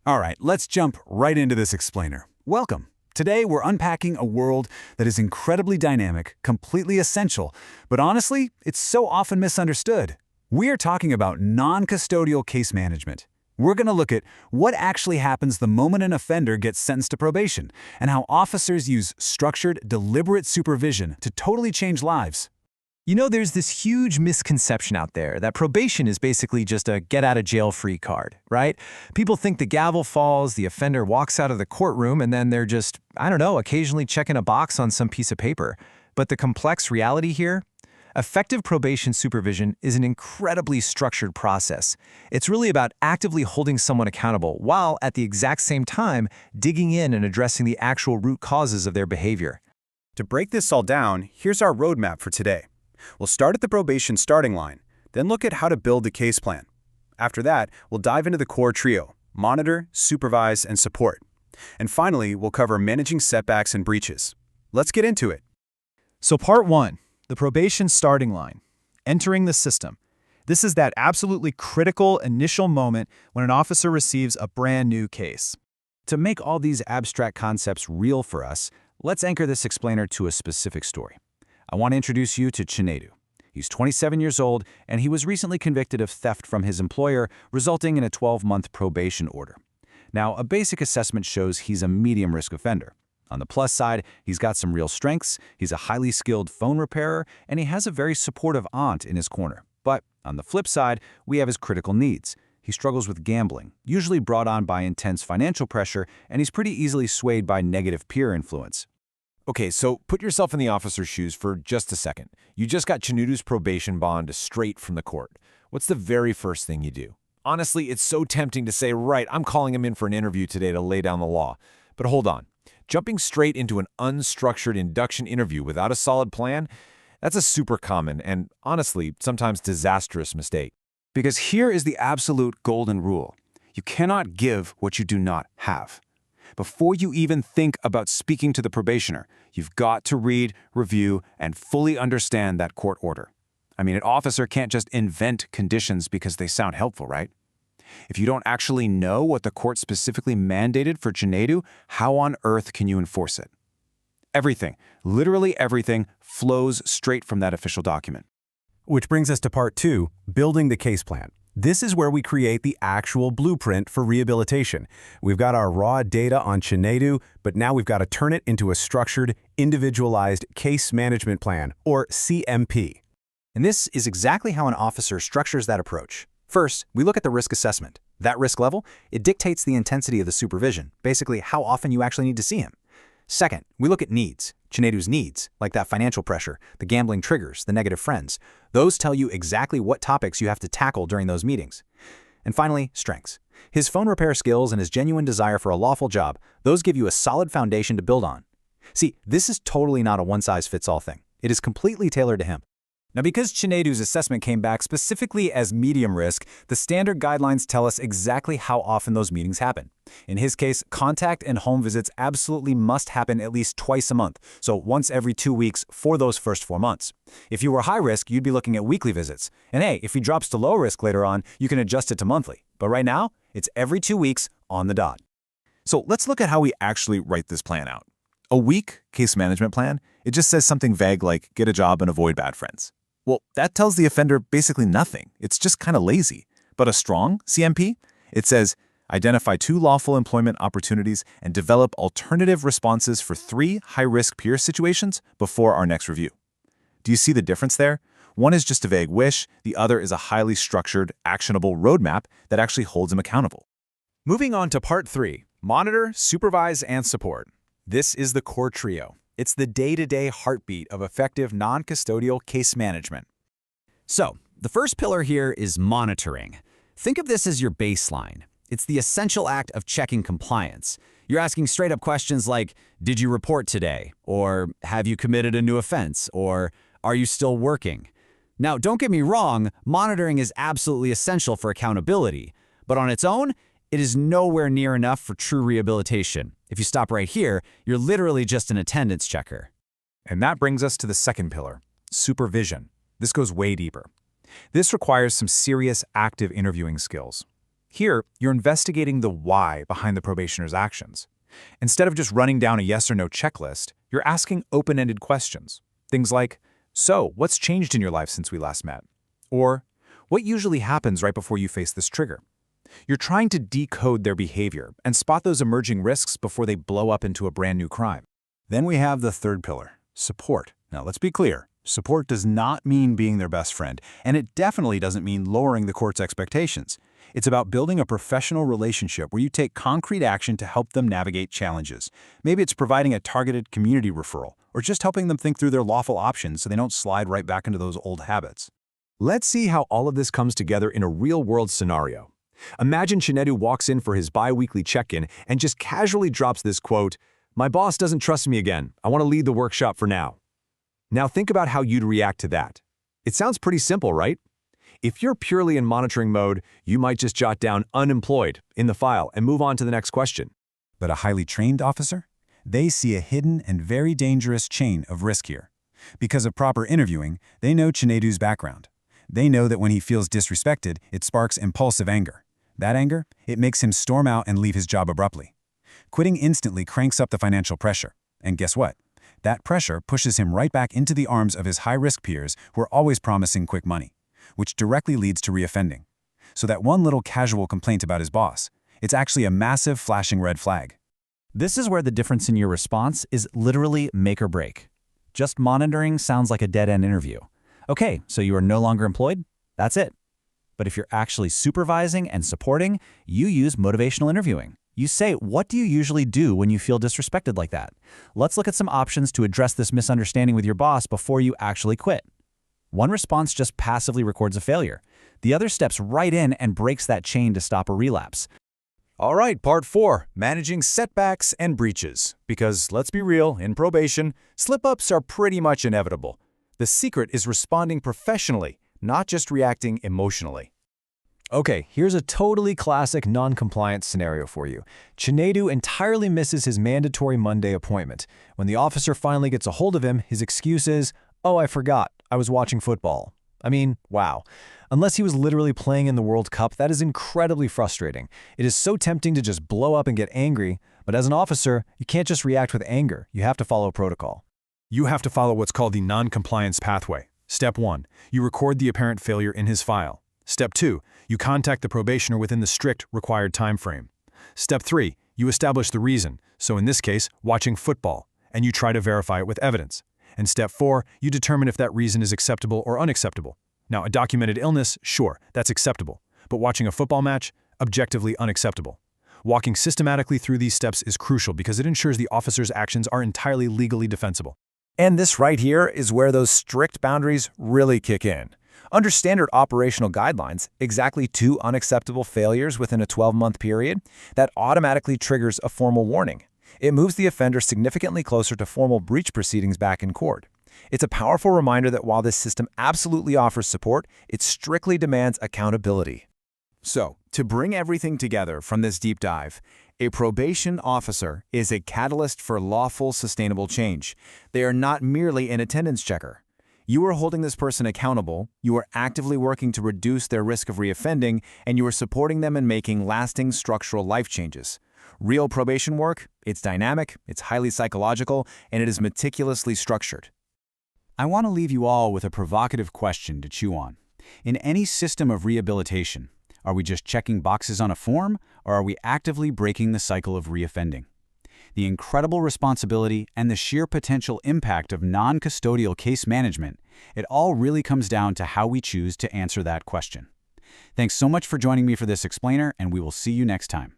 All right, let's jump right into this explainer. Welcome. Today, we're unpacking a world that is incredibly dynamic, completely essential, but honestly, it's so often misunderstood. We are talking about non-custodial case management. We're going to look at what actually happens the moment an offender gets sentenced to probation, and how officers use structured, deliberate supervision to totally change lives. There's this huge misconception out there that probation is basically just a get-out-of-jail-free card, right? People think the gavel falls, the offender walks out of the courtroom, and then they're just, occasionally checking a box on some piece of paper. But the complex reality here? Effective probation supervision is an incredibly structured process. It's really about actively holding someone accountable while, at the exact same time, digging in and addressing the actual root causes of their behavior. To break this all down, here's our roadmap for today. We'll start at the probation starting line, then look at how to build the case plan. After that, we'll dive into the core trio: monitor, supervise, and support. And finally, we'll cover managing setbacks and breaches. Let's get into it. So part 1, the probation starting line, entering the system. This is that absolutely critical initial moment when an officer receives a brand new case. To make all these abstract concepts real for us, let's anchor this explainer to a specific story. I want to introduce you to Chinedu. He's 27 years old, and he was recently convicted of theft from his employer, resulting in a 12-month probation order. Now, a basic assessment shows he's a medium-risk offender. On the plus side, he's got some real strengths, he's a highly skilled phone repairer, and he has a very supportive aunt in his corner. But on the flip side, we have his critical needs. He struggles with gambling, usually brought on by intense financial pressure, and he's pretty easily swayed by negative peer influence. Okay, so put yourself in the officer's shoes for just a second. You just got Chinedu's probation bond straight from the court. What's the very first thing you do? Honestly, it's so tempting to say, right, I'm calling him in for an interview today to lay down the law. But hold on. Jumping straight into an unstructured induction interview without a solid plan, that's a super common and, honestly, sometimes disastrous mistake. Because here is the absolute golden rule. You cannot give what you do not have. Before you even think about speaking to the probationer, you've got to read, review, and fully understand that court order. I mean, an officer can't just invent conditions because they sound helpful, right? If you don't actually know what the court specifically mandated for Chinedu, how on earth can you enforce it? Everything, literally everything, flows straight from that official document. Which brings us to part 2, building the case plan. This is where we create the actual blueprint for rehabilitation. We've got our raw data on Chinedu, but now we've got to turn it into a structured, individualized case management plan, or CMP. And this is exactly how an officer structures that approach. First, we look at the risk assessment. That risk level, it dictates the intensity of the supervision, basically how often you actually need to see him. Second, we look at needs. Chinedu's needs, like that financial pressure, the gambling triggers, the negative friends. Those tell you exactly what topics you have to tackle during those meetings. And finally, strengths. His phone repair skills and his genuine desire for a lawful job, those give you a solid foundation to build on. See, this is totally not a one-size-fits-all thing. It is completely tailored to him. Now, because Chinedu's assessment came back specifically as medium risk, the standard guidelines tell us exactly how often those meetings happen. In his case, contact and home visits absolutely must happen at least twice a month, so once every 2 weeks for those first 4 months. If you were high risk, you'd be looking at weekly visits. And hey, if he drops to low risk later on, you can adjust it to monthly. But right now, it's every 2 weeks on the dot. So let's look at how we actually write this plan out. A weak case management plan, it just says something vague like get a job and avoid bad friends. Well, that tells the offender basically nothing. It's just kind of lazy. But a strong CMP, it says identify 2 lawful employment opportunities and develop alternative responses for 3 high-risk peer situations before our next review. Do you see the difference there? One is just a vague wish, the other is a highly structured, actionable roadmap that actually holds him accountable. Moving on to part 3, monitor, supervise, and support. This is the core trio. It's the day-to-day heartbeat of effective non-custodial case management. So, the first pillar here is monitoring. Think of this as your baseline. It's the essential act of checking compliance. You're asking straight-up questions like, did you report today? Or have you committed a new offense? Or are you still working? Now, don't get me wrong, monitoring is absolutely essential for accountability. But on its own, it is nowhere near enough for true rehabilitation. If you stop right here, you're literally just an attendance checker. And that brings us to the second pillar, supervision. This goes way deeper. This requires some serious active interviewing skills. Here, you're investigating the why behind the probationer's actions. Instead of just running down a yes or no checklist, you're asking open-ended questions. Things like, so, what's changed in your life since we last met? Or, what usually happens right before you face this trigger? You're trying to decode their behavior and spot those emerging risks before they blow up into a brand new crime. Then we have the third pillar, support. Now let's be clear, support does not mean being their best friend, and it definitely doesn't mean lowering the court's expectations. It's about building a professional relationship where you take concrete action to help them navigate challenges. Maybe it's providing a targeted community referral, or just helping them think through their lawful options so they don't slide right back into those old habits. Let's see how all of this comes together in a real-world scenario. Imagine Chinedu walks in for his bi-weekly check-in and just casually drops this quote, "My boss doesn't trust me again. I want to lead the workshop for now." Now think about how you'd react to that. It sounds pretty simple, right? If you're purely in monitoring mode, you might just jot down unemployed in the file and move on to the next question. But a highly trained officer? They see a hidden and very dangerous chain of risk here. Because of proper interviewing, they know Chinedu's background. They know that when he feels disrespected, it sparks impulsive anger. That anger, it makes him storm out and leave his job abruptly. Quitting instantly cranks up the financial pressure. And guess what? That pressure pushes him right back into the arms of his high-risk peers who are always promising quick money, which directly leads to reoffending. So that one little casual complaint about his boss, it's actually a massive flashing red flag. This is where the difference in your response is literally make or break. Just monitoring sounds like a dead-end interview. Okay, so you are no longer employed? That's it. But if you're actually supervising and supporting, you use motivational interviewing. You say, what do you usually do when you feel disrespected like that? Let's look at some options to address this misunderstanding with your boss before you actually quit. One response just passively records a failure. The other steps right in and breaks that chain to stop a relapse. All right, part 4, managing setbacks and breaches. Because let's be real, in probation, slip-ups are pretty much inevitable. The secret is responding professionally, not just reacting emotionally. Okay, here's a totally classic non-compliance scenario for you. Chinedu entirely misses his mandatory Monday appointment. When the officer finally gets a hold of him, his excuse is, "Oh, I forgot. I was watching football." I mean, wow. Unless he was literally playing in the World Cup, that is incredibly frustrating. It is so tempting to just blow up and get angry, but as an officer, you can't just react with anger. You have to follow protocol. You have to follow what's called the non-compliance pathway. Step 1, you record the apparent failure in his file. Step 2, you contact the probationer within the strict required time frame. Step 3, you establish the reason, so in this case, watching football, and you try to verify it with evidence. And step 4, you determine if that reason is acceptable or unacceptable. Now, a documented illness, sure, that's acceptable. But watching a football match, objectively unacceptable. Walking systematically through these steps is crucial because it ensures the officer's actions are entirely legally defensible. And this right here is where those strict boundaries really kick in. Under standard operational guidelines, exactly 2 unacceptable failures within a 12-month period, that automatically triggers a formal warning. It moves the offender significantly closer to formal breach proceedings back in court. It's a powerful reminder that while this system absolutely offers support, it strictly demands accountability. So, to bring everything together from this deep dive, a probation officer is a catalyst for lawful, sustainable change. They are not merely an attendance checker. You are holding this person accountable, you are actively working to reduce their risk of reoffending, and you are supporting them in making lasting structural life changes. Real probation work, it's dynamic, it's highly psychological, and it is meticulously structured. I want to leave you all with a provocative question to chew on. In any system of rehabilitation, are we just checking boxes on a form, or are we actively breaking the cycle of reoffending? The incredible responsibility and the sheer potential impact of non-custodial case management, it all really comes down to how we choose to answer that question. Thanks so much for joining me for this explainer, and we will see you next time.